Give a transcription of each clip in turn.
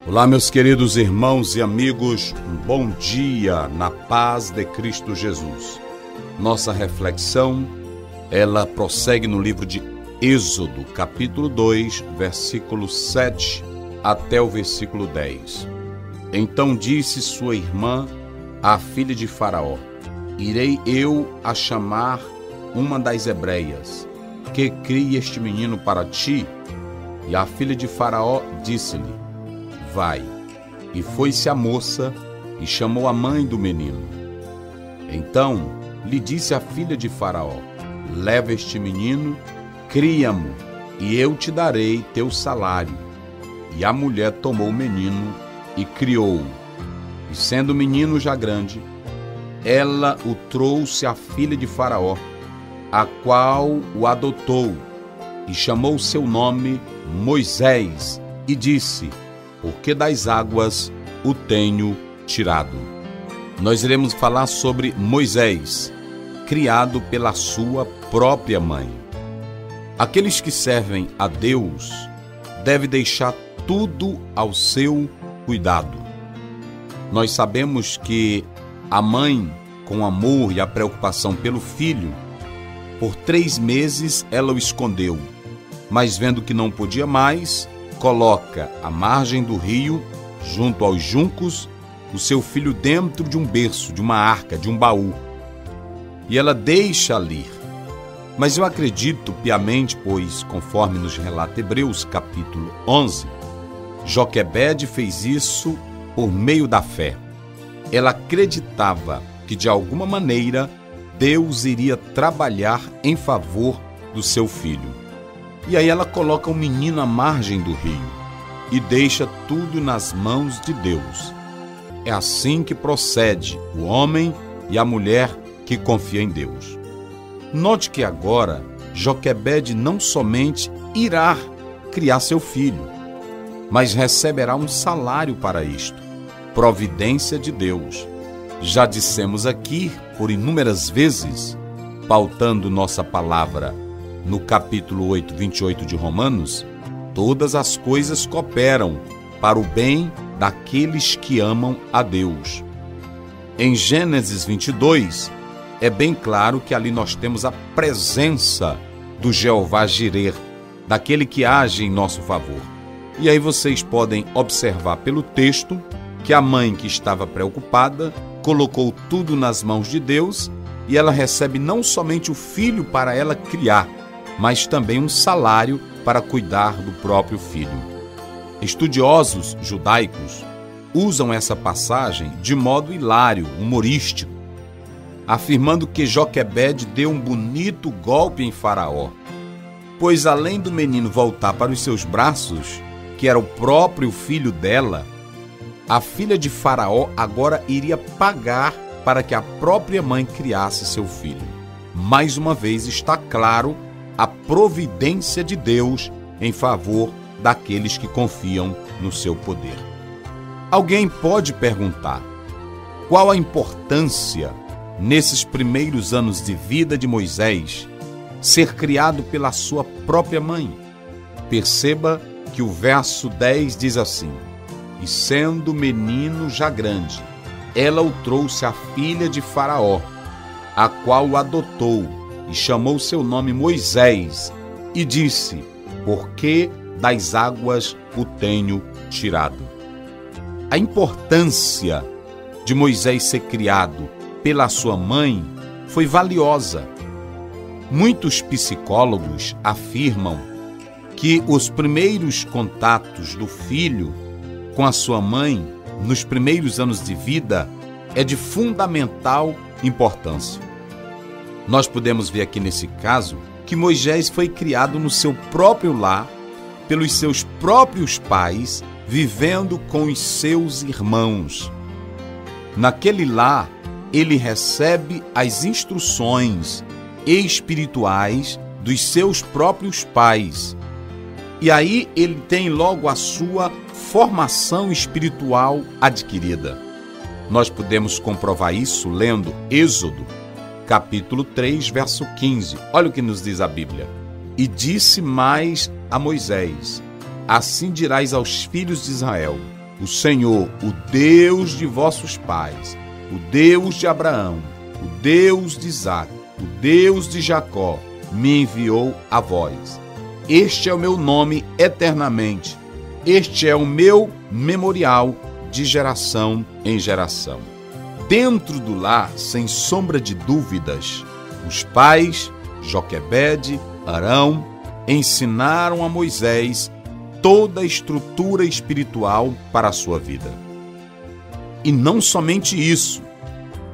Olá, meus queridos irmãos e amigos, um bom dia na paz de Cristo Jesus. Nossa reflexão, ela prossegue no livro de Êxodo, capítulo 2, versículo 7 até o versículo 10. Então disse sua irmã, a filha de Faraó: irei eu a chamar uma das hebreias, que crie este menino para ti? E a filha de Faraó disse-lhe: vai. E foi-se a moça e chamou a mãe do menino. Então lhe disse a filha de Faraó: leva este menino, cria-mo, e eu te darei teu salário. E a mulher tomou o menino e criou-o. E sendo o menino já grande, ela o trouxe à filha de Faraó, a qual o adotou, e chamou seu nome Moisés, e disse: porque das águas o tenho tirado. Nós iremos falar sobre Moisés, criado pela sua própria mãe. Aqueles que servem a Deus devem deixar tudo ao seu cuidado. Nós sabemos que a mãe, com amor e a preocupação pelo filho, por 3 meses ela o escondeu, mas vendo que não podia mais, coloca à margem do rio, junto aos juncos, o seu filho dentro de um berço, de uma arca, de um baú. E ela deixa ali. Mas eu acredito piamente, pois, conforme nos relata Hebreus, capítulo 11, Joquebede fez isso por meio da fé. Ela acreditava que, de alguma maneira, Deus iria trabalhar em favor do seu filho. E aí ela coloca o menino à margem do rio e deixa tudo nas mãos de Deus. É assim que procede o homem e a mulher que confia em Deus. Note que agora Joquebede não somente irá criar seu filho, mas receberá um salário para isto, providência de Deus. Já dissemos aqui por inúmeras vezes, pautando nossa palavra no capítulo 8, 28 de Romanos, todas as coisas cooperam para o bem daqueles que amam a Deus. Em Gênesis 22, é bem claro que ali nós temos a presença do Jeová Jireh, daquele que age em nosso favor. E aí vocês podem observar pelo texto que a mãe que estava preocupada colocou tudo nas mãos de Deus e ela recebe não somente o filho para ela criar, mas também um salário para cuidar do próprio filho. Estudiosos judaicos usam essa passagem de modo hilário, humorístico, afirmando que Joquebede deu um bonito golpe em Faraó, pois além do menino voltar para os seus braços, que era o próprio filho dela, a filha de Faraó agora iria pagar para que a própria mãe criasse seu filho. Mais uma vez está claro a providência de Deus em favor daqueles que confiam no seu poder. Alguém pode perguntar: qual a importância, nesses primeiros anos de vida de Moisés, ser criado pela sua própria mãe? Perceba que o verso 10 diz assim: e sendo menino já grande, ela o trouxe à filha de Faraó, a qual o adotou, e chamou seu nome Moisés, e disse: porque das águas o tenho tirado. A importância de Moisés ser criado pela sua mãe foi valiosa. Muitos psicólogos afirmam que os primeiros contatos do filho com a sua mãe, nos primeiros anos de vida, é de fundamental importância. Nós podemos ver aqui nesse caso que Moisés foi criado no seu próprio lar, pelos seus próprios pais, vivendo com os seus irmãos. Naquele lar, ele recebe as instruções espirituais dos seus próprios pais. E aí ele tem logo a sua formação espiritual adquirida. Nós podemos comprovar isso lendo Êxodo, capítulo 3, verso 15. Olha o que nos diz a Bíblia. E disse mais a Moisés: assim dirás aos filhos de Israel: o Senhor, o Deus de vossos pais, o Deus de Abraão, o Deus de Isaque, o Deus de Jacó, me enviou a vós. Este é o meu nome eternamente. Este é o meu memorial de geração em geração. Dentro do lar, sem sombra de dúvidas, os pais, Joquebede, Arão, ensinaram a Moisés toda a estrutura espiritual para a sua vida. E não somente isso,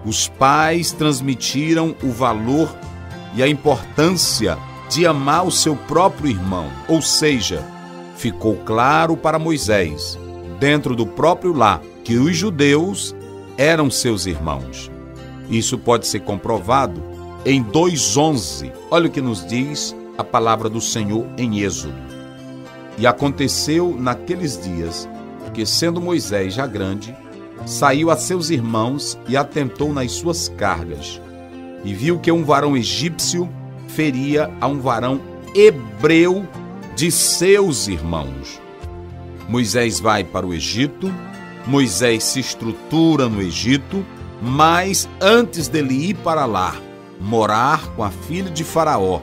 os pais transmitiram o valor e a importância de amar o seu próprio irmão, ou seja, ficou claro para Moisés, dentro do próprio lar, que os judeus eram seus irmãos. Isso pode ser comprovado em 2:11. Olha o que nos diz a palavra do Senhor em Êxodo. E aconteceu naqueles dias que, sendo Moisés já grande, saiu a seus irmãos e atentou nas suas cargas, e viu que um varão egípcio feria a um varão hebreu de seus irmãos. Moisés vai para o Egito, Moisés se estrutura no Egito, mas antes dele ir para lá, morar com a filha de Faraó,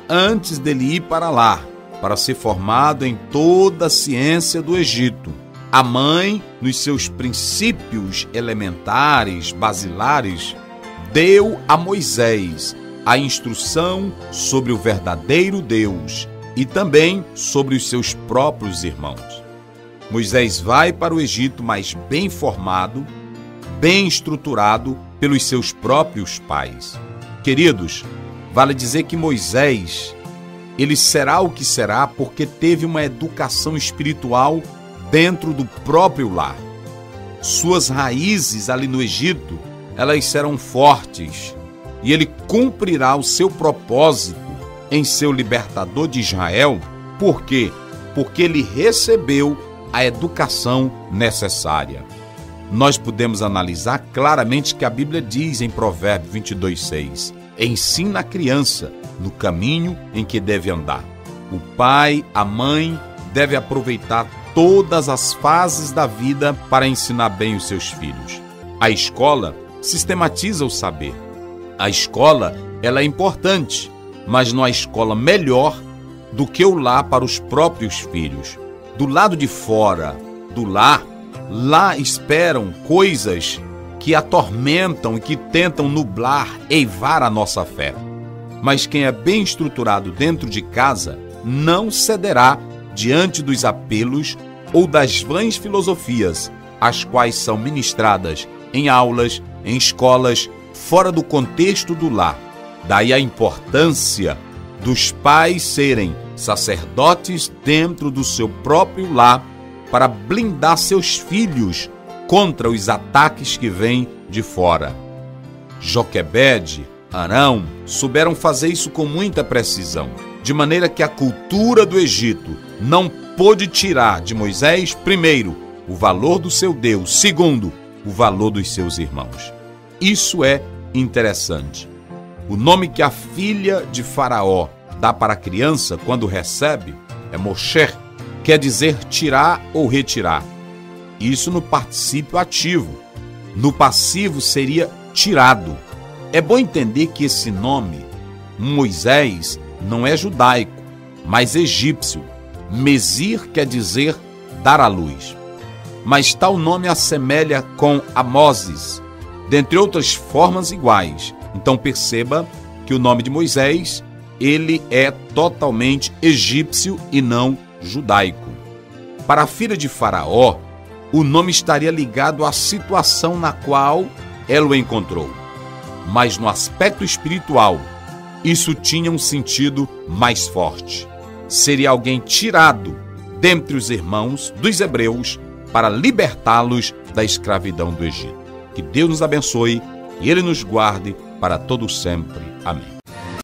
antes dele ir para lá, para ser formado em toda a ciência do Egito, a mãe, nos seus princípios elementares, basilares, deu a Moisés a instrução sobre o verdadeiro Deus e também sobre os seus próprios irmãos. Moisés vai para o Egito, mas bem formado, bem estruturado pelos seus próprios pais. Queridos, vale dizer que Moisés, ele será o que será porque teve uma educação espiritual dentro do próprio lar. Suas raízes ali no Egito, elas serão fortes e ele cumprirá o seu propósito em ser o libertador de Israel. Por quê? Porque ele recebeu a educação necessária. Nós podemos analisar claramente que a Bíblia diz em Provérbios 22:6: ensina a criança no caminho em que deve andar. O pai, a mãe, deve aproveitar todas as fases da vida para ensinar bem os seus filhos. A escola sistematiza o saber. A escola, ela é importante, mas não há escola melhor do que o lar para os próprios filhos. Do lado de fora do lar, lá esperam coisas que atormentam e que tentam nublar, eivar a nossa fé. Mas quem é bem estruturado dentro de casa não cederá diante dos apelos ou das vãs filosofias, as quais são ministradas em aulas, em escolas, fora do contexto do lar. Daí a importância dos pais serem sacerdotes dentro do seu próprio lar para blindar seus filhos contra os ataques que vêm de fora. Joquebede, Arão souberam fazer isso com muita precisão, de maneira que a cultura do Egito não pôde tirar de Moisés, primeiro, o valor do seu Deus, segundo, o valor dos seus irmãos. Isso é interessante. O nome que a filha de Faraó dá para a criança quando recebe é Mosher, quer dizer tirar ou retirar. Isso no particípio ativo. No passivo seria tirado. É bom entender que esse nome, Moisés, não é judaico, mas egípcio. Mesir quer dizer dar à luz. Mas tal nome assemelha com Amoses, dentre outras formas iguais. Então perceba que o nome de Moisés, ele é totalmente egípcio e não judaico. Para a filha de Faraó, o nome estaria ligado à situação na qual ela o encontrou. Mas no aspecto espiritual, isso tinha um sentido mais forte. Seria alguém tirado dentre os irmãos dos hebreus para libertá-los da escravidão do Egito. Que Deus nos abençoe e Ele nos guarde para todo sempre. Amém.